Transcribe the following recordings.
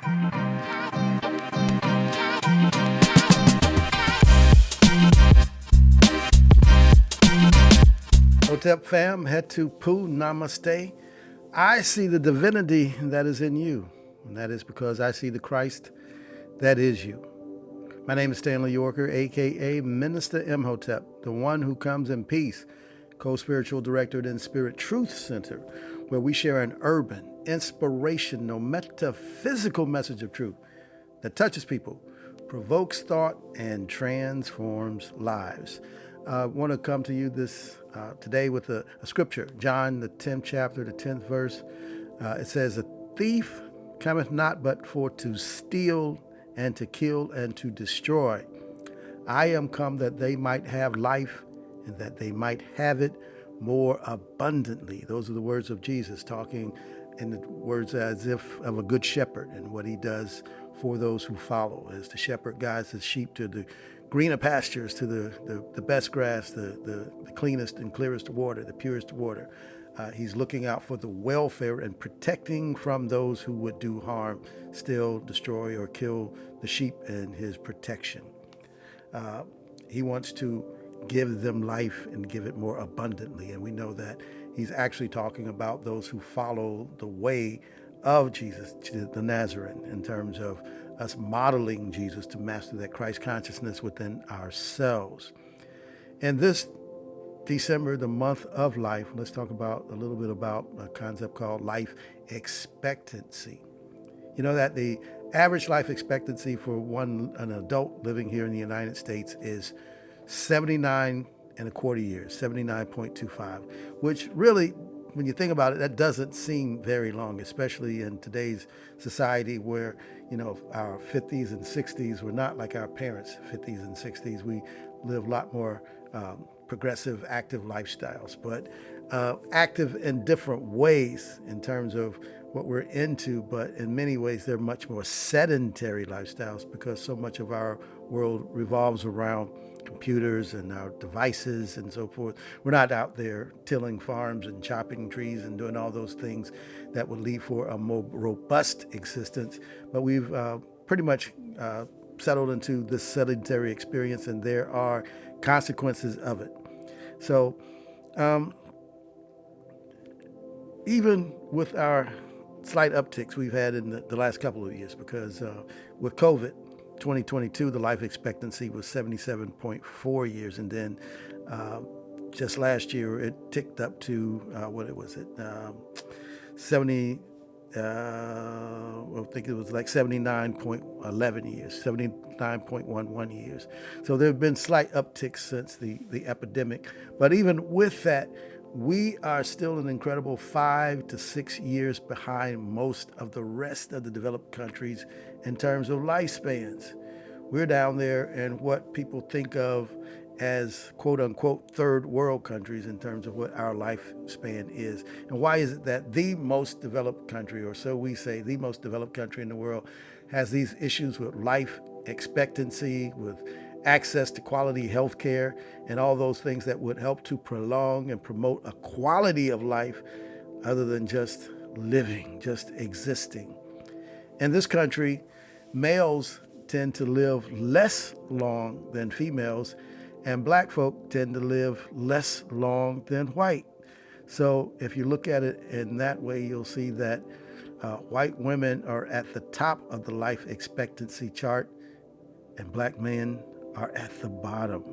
Imhotep fam, hetu pu namaste. I see the divinity that is in you, and that is because I see the Christ that is you. My name is Stanley Yorker, aka Minister Imhotep, the one who comes in peace, co-spiritual director at Spirit Truth Center, where we share an urban, inspirational, metaphysical message of truth that touches people, provokes thought, and transforms lives. I want to come to you today with a scripture, John, the 10th chapter, the 10th verse. It says, "A thief cometh not but for to steal and to kill and to destroy. I am come that they might have life and that they might have it more abundantly." Those are the words of Jesus, talking in the words as if of a good shepherd and what he does for those who follow. As the shepherd guides his sheep to the greener pastures, to the best grass, the cleanest and clearest water, the purest water. He's looking out for the welfare and protecting from those who would do harm, steal, destroy, or kill the sheep in his protection. He wants to give them life and give it more abundantly. And we know that he's actually talking about those who follow the way of Jesus, the Nazarene, in terms of us modeling Jesus to master that Christ consciousness within ourselves. And this December, the month of life, let's talk about a little bit about a concept called life expectancy. You know that the average life expectancy for an adult living here in the United States is 79 and a quarter years, 79.25, which really, when you think about it, that doesn't seem very long, especially in today's society where, our 50s and 60s were not like our parents' 50s and 60s. We live a lot more progressive, active lifestyles, but active in different ways in terms of what we're into, but in many ways they're much more sedentary lifestyles because so much of our world revolves around computers and our devices and so forth. We're not out there tilling farms and chopping trees and doing all those things that would lead for a more robust existence, but we've pretty much settled into this sedentary experience, and there are consequences of it. So even with our slight upticks we've had in the last couple of years, because with COVID 2022, the life expectancy was 77.4 years, and then just last year it ticked up to 70. I think it was like 79.11 years, 79.11 years. So there have been slight upticks since the epidemic. But even with that, we are still an incredible 5 to 6 years behind most of the rest of the developed countries in terms of lifespans. We're down there in what people think of as quote unquote third world countries in terms of what our lifespan is. And why is it that the most developed country, or so we say, the most developed country in the world, has these issues with life expectancy, with access to quality health care, and all those things that would help to prolong and promote a quality of life other than just living, just existing? In this country, males tend to live less long than females, and black folk tend to live less long than white. So if you look at it in that way, you'll see that white women are at the top of the life expectancy chart, and black men are at the bottom.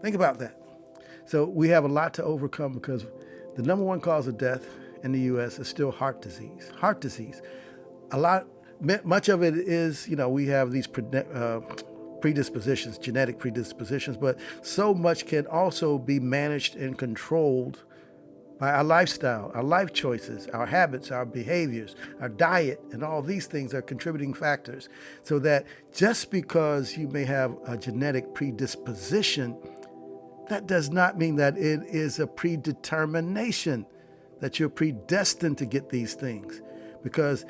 Think about that. So we have a lot to overcome because the number one cause of death in the U.S. is still heart disease. Heart disease. Much of it is, we have these predispositions, genetic predispositions, but so much can also be managed and controlled by our lifestyle, our life choices, our habits, our behaviors, our diet, and all these things are contributing factors. So that just because you may have a genetic predisposition, that does not mean that it is a predetermination, that you're predestined to get these things. Because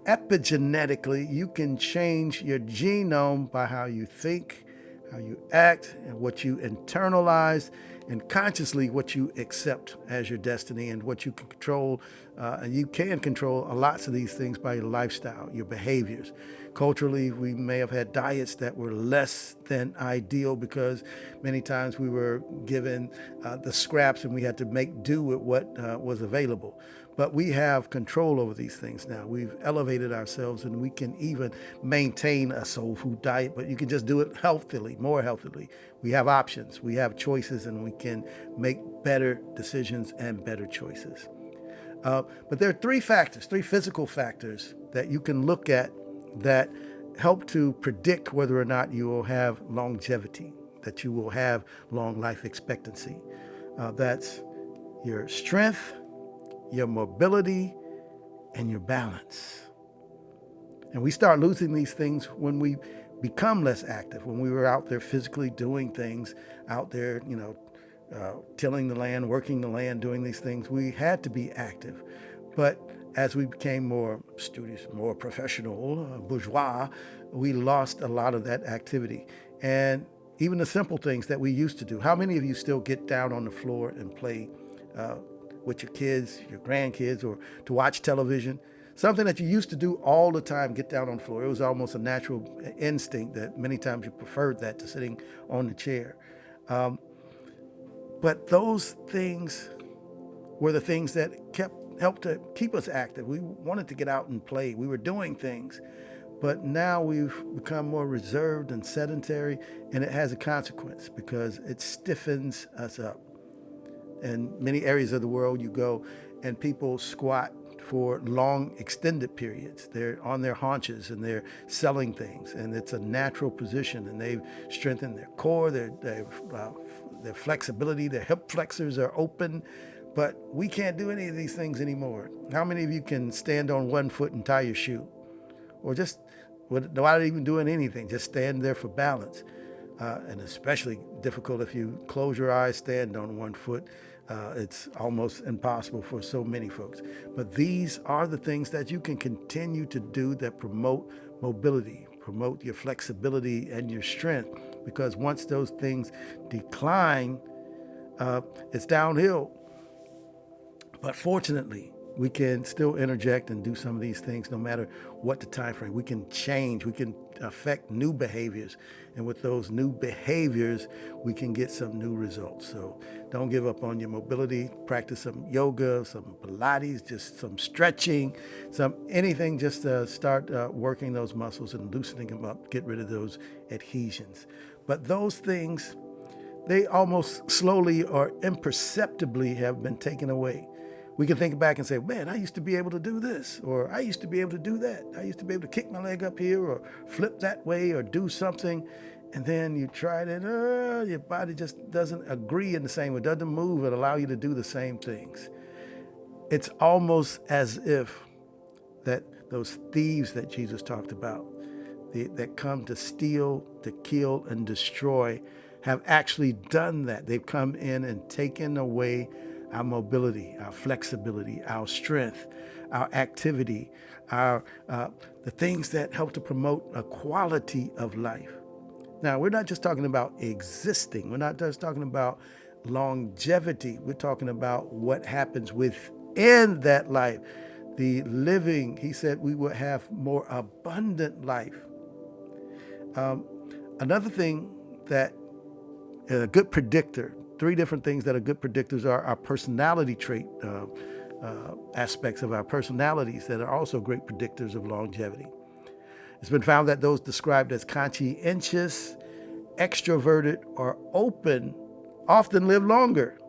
epigenetically, you can change your genome by how you think, how you act, and what you internalize, and consciously what you accept as your destiny and what you can control. And you can control lots of these things by your lifestyle, your behaviors. Culturally, we may have had diets that were less than ideal because many times we were given the scraps and we had to make do with what was available. But we have control over these things now. We've elevated ourselves and we can even maintain a soul food diet, but you can just do it healthily, more healthily. We have options, we have choices, and we can make better decisions and better choices. But there are three physical factors that you can look at that help to predict whether or not you will have longevity, that you will have long life expectancy. That's your strength, your mobility, and your balance. And we start losing these things when we become less active, when we were out there physically doing things, out there, tilling the land, working the land, doing these things. We had to be active. But as we became more studious, more professional, bourgeois, we lost a lot of that activity. And even the simple things that we used to do. How many of you still get down on the floor and play with your kids, your grandkids, or to watch television? Something that you used to do all the time, get down on the floor. It was almost a natural instinct that many times you preferred that to sitting on the chair. But those things were the things that helped to keep us active. We wanted to get out and play. We were doing things. But now we've become more reserved and sedentary, and it has a consequence because it stiffens us up. In many areas of the world, you go and people squat for long extended periods. They're on their haunches and they're selling things, and it's a natural position, and they've strengthened their core, their flexibility, their hip flexors are open. But we can't do any of these things anymore. How many of you can stand on one foot and tie your shoe? Or just, without even doing anything, just stand there for balance. And especially difficult if you close your eyes, stand on one foot. It's almost impossible for so many folks. But these are the things that you can continue to do that promote mobility, promote your flexibility and your strength. Because once those things decline, it's downhill. But fortunately, we can still interject and do some of these things no matter what the time frame. We can change, we can affect new behaviors. And with those new behaviors, we can get some new results. So don't give up on your mobility. Practice some yoga, some Pilates, just some stretching, anything just to start working those muscles and loosening them up, get rid of those adhesions. But those things, they almost slowly or imperceptibly have been taken away. We can think back and say, man, I used to be able to do this, or I used to be able to do that. I used to be able to kick my leg up here or flip that way or do something. And then you try it, your body just doesn't agree in the same way, doesn't move and allow you to do the same things. It's almost as if that those thieves that Jesus talked about, that come to steal, to kill, and destroy, have actually done that. They've come in and taken away our mobility, our flexibility, our strength, our activity, the things that help to promote a quality of life. Now, we're not just talking about existing. We're not just talking about longevity. We're talking about what happens within that life. The living, he said, we will have more abundant life. Another thing that a good predictor, three different things that are good predictors are our personality trait aspects of our personalities that are also great predictors of longevity. It's been found that those described as conscientious, extroverted, or open often live longer.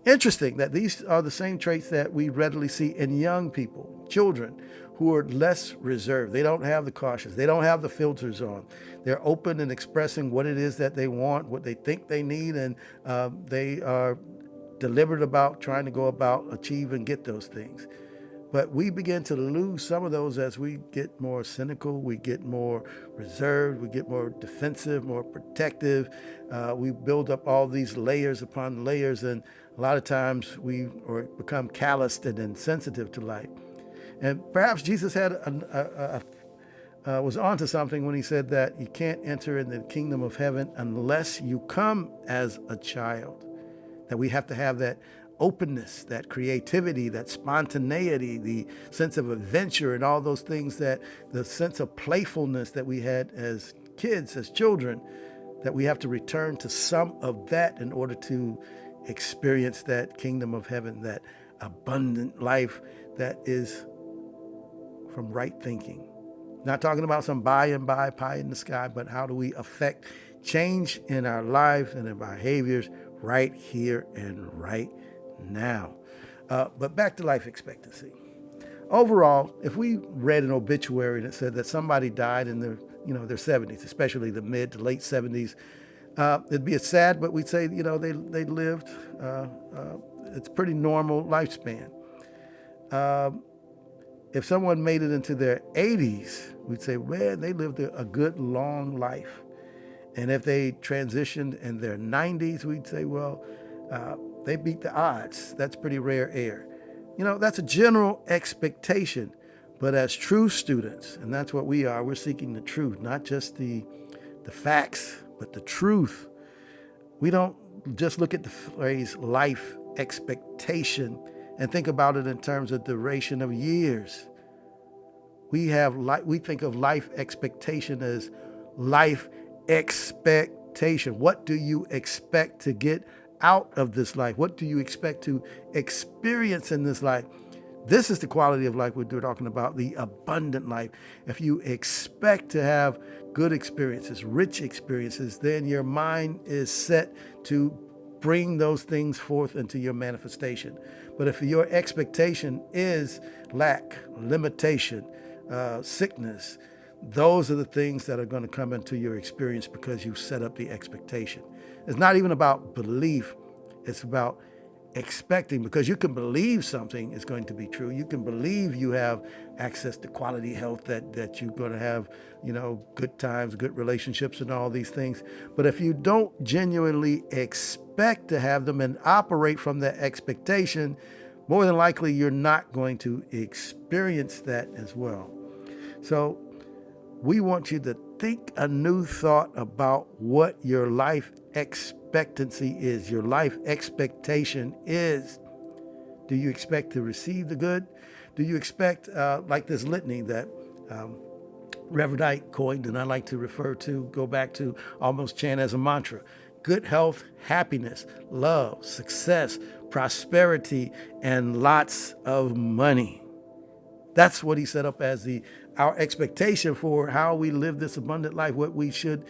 Interesting that these are the same traits that we readily see in young people, children, who are less reserved. They don't have the cautions. They don't have the filters on. They're open and expressing what it is that they want, what they think they need, and they are deliberate about trying to go about, achieve, and get those things. But we begin to lose some of those as we get more cynical, we get more reserved, we get more defensive, more protective. We build up all these layers upon layers, and a lot of times we become calloused and insensitive to life. And perhaps Jesus had was onto something when he said that you can't enter in the kingdom of heaven unless you come as a child. That we have to have that openness, that creativity, that spontaneity, the sense of adventure, and all those things, that the sense of playfulness that we had as kids, as children, that we have to return to some of that in order to experience that kingdom of heaven, that abundant life that is from right thinking. Not talking about some by and by pie in the sky, but how do we affect change in our lives and in our behaviors right here and right now. But back to life expectancy. Overall, if we read an obituary that said that somebody died in their 70s, especially the mid to late 70s, it'd be sad, but we'd say they lived. It's pretty normal lifespan. If someone made it into their 80s, we'd say, man, they lived a good long life. And if they transitioned in their 90s, we'd say, well, they beat the odds. That's pretty rare air. That's a general expectation. But as true students, and that's what we are, we're seeking the truth, not just the facts, but the truth. We don't just look at the phrase life expectation and think about it in terms of duration of years. We think of life expectation as life expectation. What do you expect to get out of this life? What do you expect to experience in this life? This is the quality of life we're talking about, the abundant life. If you expect to have good experiences, rich experiences, then your mind is set to bring those things forth into your manifestation. But if your expectation is lack, limitation, sickness, those are the things that are going to come into your experience because you set up the expectation. It's not even about belief. It's about expecting, because you can believe something is going to be true. You can believe you have access to quality health, that you're going to have, good times, good relationships, and all these things. But if you don't genuinely expect to have them and operate from that expectation, more than likely you're not going to experience that as well. So we want you to think a new thought about what your life expectancy is, your life expectation is. Do you expect to receive the good? Do you expect, like this litany that Reverend Ike coined, and I like to go back to, almost chant as a mantra: good health, happiness, love, success, prosperity, and lots of money. That's what he set up as our expectation for how we live this abundant life, what we should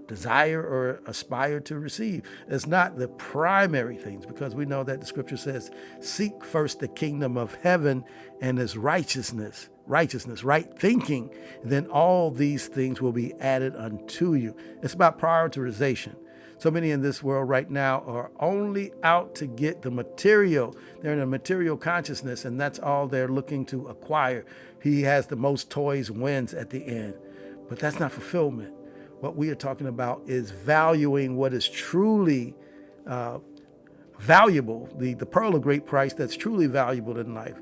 desire or aspire to receive. It's not the primary things, because we know that the scripture says, seek first the kingdom of heaven and his righteousness, right thinking, then all these things will be added unto you. It's about prioritization. So many in this world right now are only out to get the material. They're in a material consciousness, and that's all they're looking to acquire. He has the most toys wins at the end. But that's not fulfillment. What we are talking about is valuing what is truly valuable, the pearl of great price that's truly valuable in life.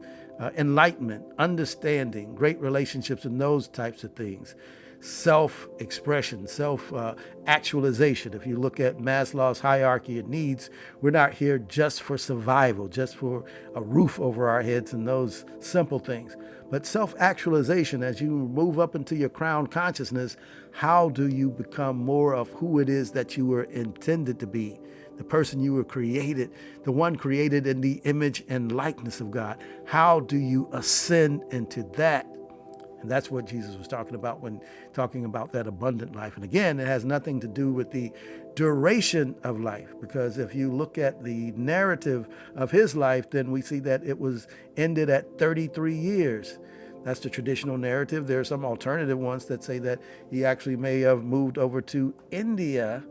Enlightenment, understanding, great relationships, and those types of things. Self-expression, self-actualization. If you look at Maslow's hierarchy of needs, we're not here just for survival, just for a roof over our heads and those simple things. But self-actualization, as you move up into your crown consciousness, how do you become more of who it is that you were intended to be? The person you were created, the one created in the image and likeness of God. How do you ascend into that? And that's what Jesus was talking about when talking about that abundant life. And again, it has nothing to do with the duration of life, because if you look at the narrative of his life, then we see that it was ended at 33 years. That's the traditional narrative. There are some alternative ones that say that he actually may have moved over to India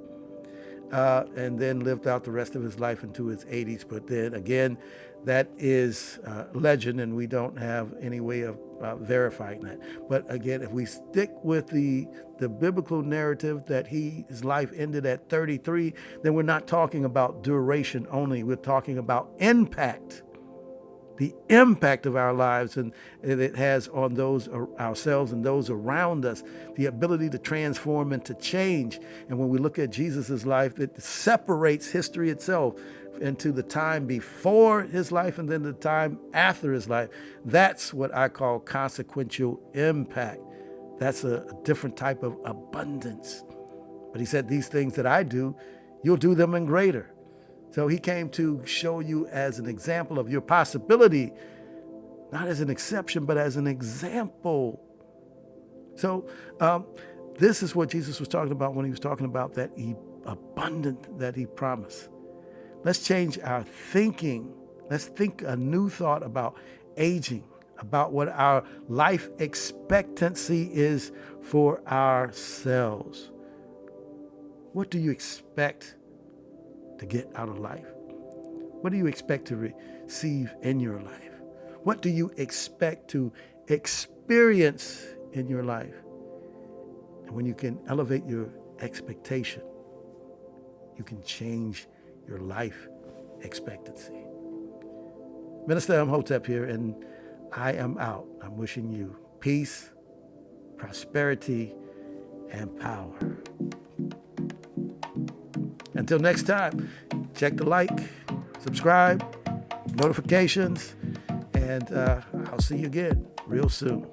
and then lived out the rest of his life into his 80s. But then again, that is legend, and we don't have any way of verifying that. But again, if we stick with the biblical narrative that his life ended at 33, then we're not talking about duration only. We're talking about impact. the impact of our lives and it has on those ourselves and those around us, the ability to transform and to change. And when we look at Jesus's life, it separates history itself into the time before his life and then the time after his life. That's what I call consequential impact. That's a different type of abundance. But he said, these things that I do, you'll do them in greater. So he came to show you as an example of your possibility, not as an exception, but as an example. So this is what Jesus was talking about when he was talking about that abundant that he promised. Let's change our thinking. Let's think a new thought about aging, about what our life expectancy is for ourselves. What do you expect to get out of life? What do you expect to receive in your life? What do you expect to experience in your life? And when you can elevate your expectation, you can change your life expectancy. Minister Imhotep here, and I am out. I'm wishing you peace, prosperity, and power. Until next time, check the like, subscribe, notifications, and I'll see you again real soon.